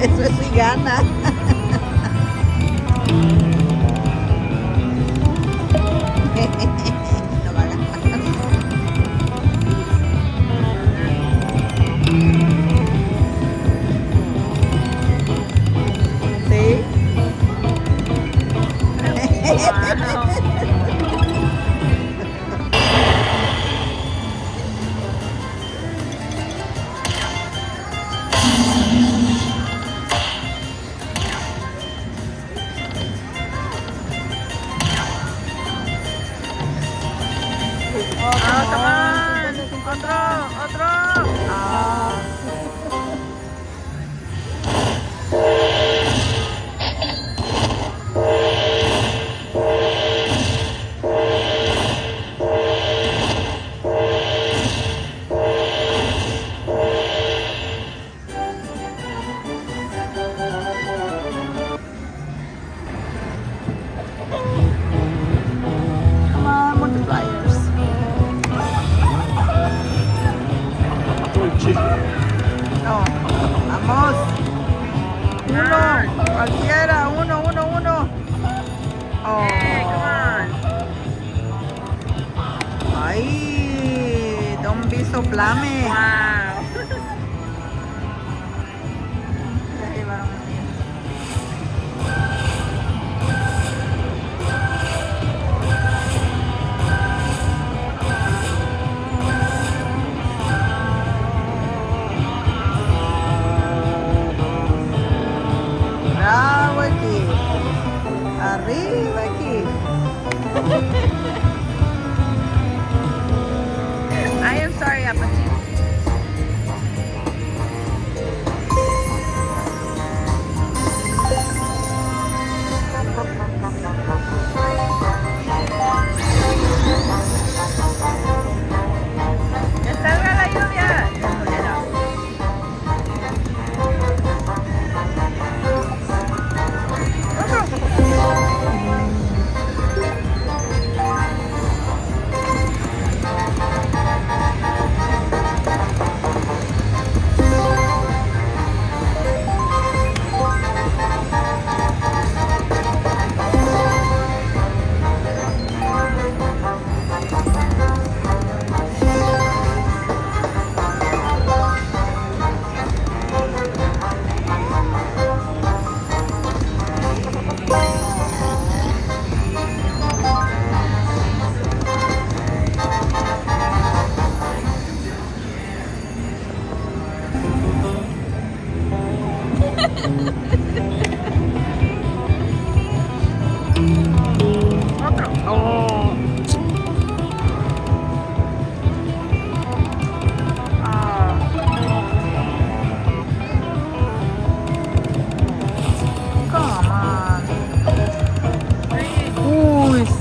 Eso es cigana. No va a ganar. Sí. Oh, come on. Otro. Ah. Come on, multipliers. No, vamos. Uno, cualquiera, uno. Oh. Hey, come on. Ay, don't be so plame. Wow. Ya llevaron el mío. Bravo aquí. Arriba aquí. I am sorry, Apathy. ¡Que salga la lluvia!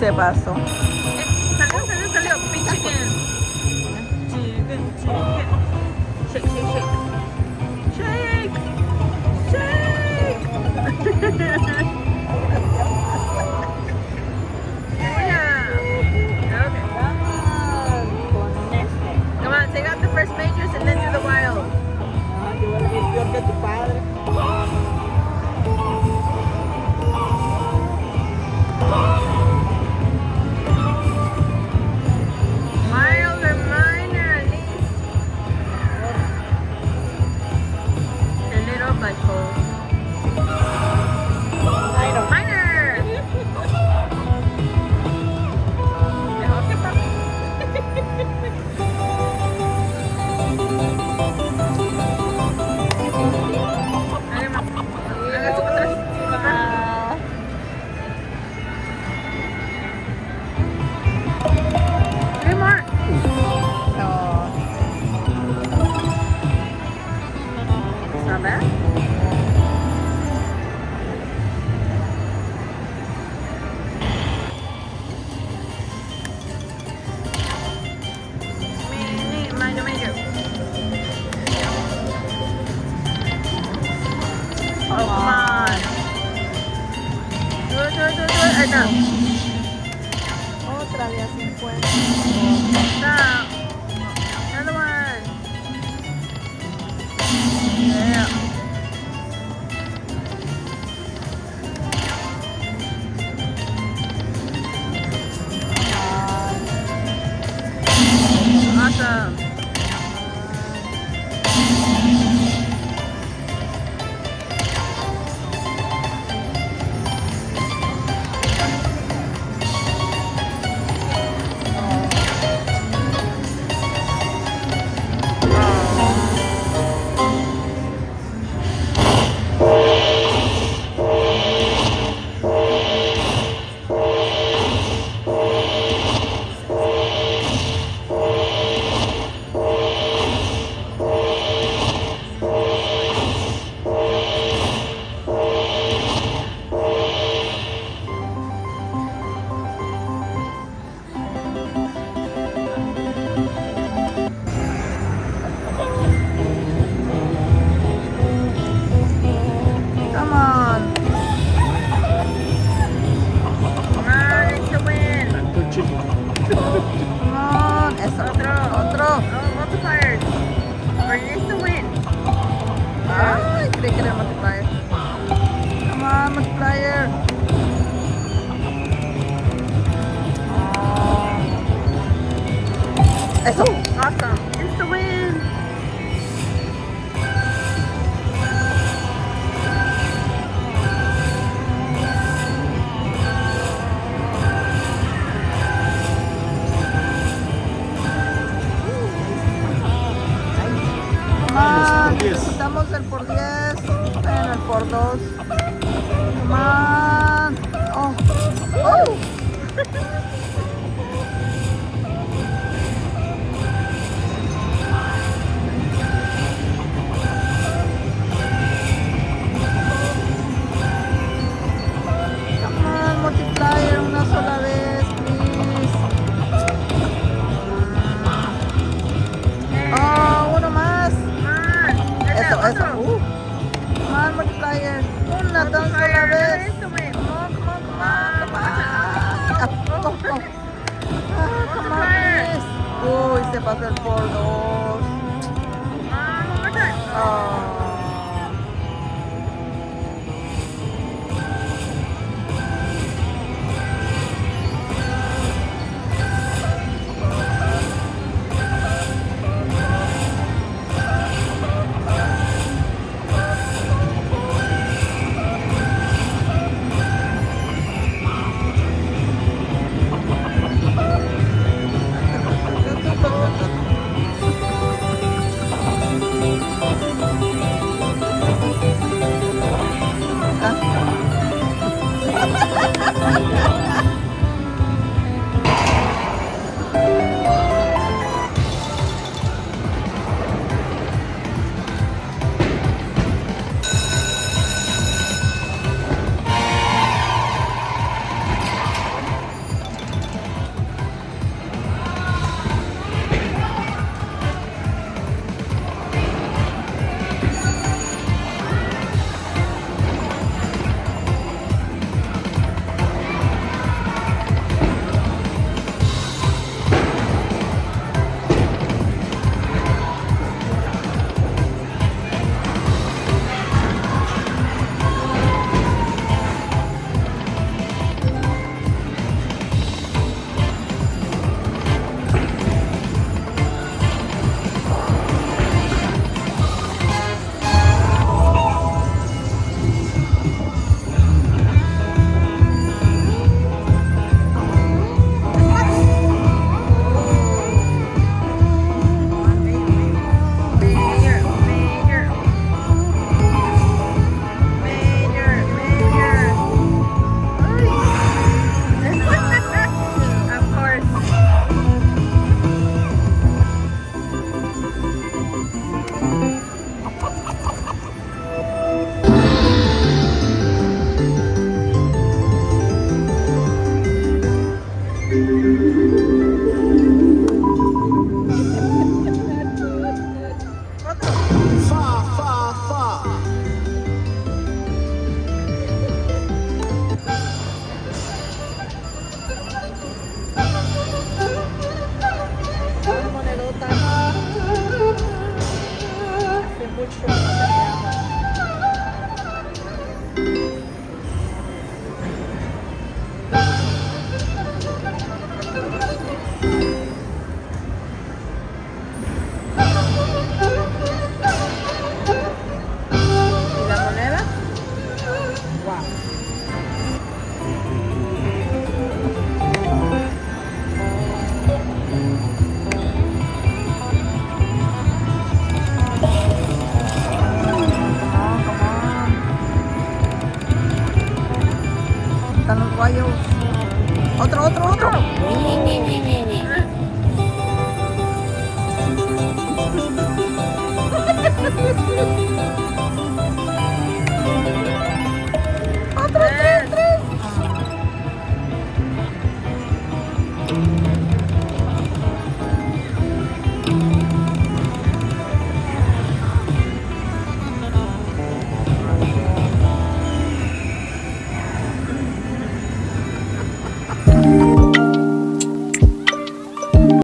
se pasó. Salió, salió, salió. Big chicken. Chicken, chicken. Shake, shake, shake. Shake. Shake. Yeah. Okay. Come on, take out the first majors and then do the wild. Yo voy a venir peor que tu padre. Mild or minor, at least. A little but cold. Minor. Mejor que papi. Dale, ma. Haga tú para atrás. Papá. Three more. No. It's not bad. Minor, major. Oh, come on. Do it. Ahí está. Otra vez 50. Stop. Another one. Yeah. Awesome. Come on. Come on, it's the win. Come on. Eso. Otro. Oh, multipliers. Or it's the win. Ay, creí que era multiplier. Come on, multiplier. Eso. Awesome. It's the win. Come on. Necesitamos el por 10. Bueno, el por 2. Come on. Oh. Oh. Come on, multiplier una sola vez, please. Oh, uno más. Come on. Eso, Otro. eso. Come on, multiplier. Una tan sola Multiplier. vez. It's the win. Come on, come on, come on, come on. Ah, oh, oh. Ah, come on, please. Uy, se pasó el por 2. One more time. Oh. picture.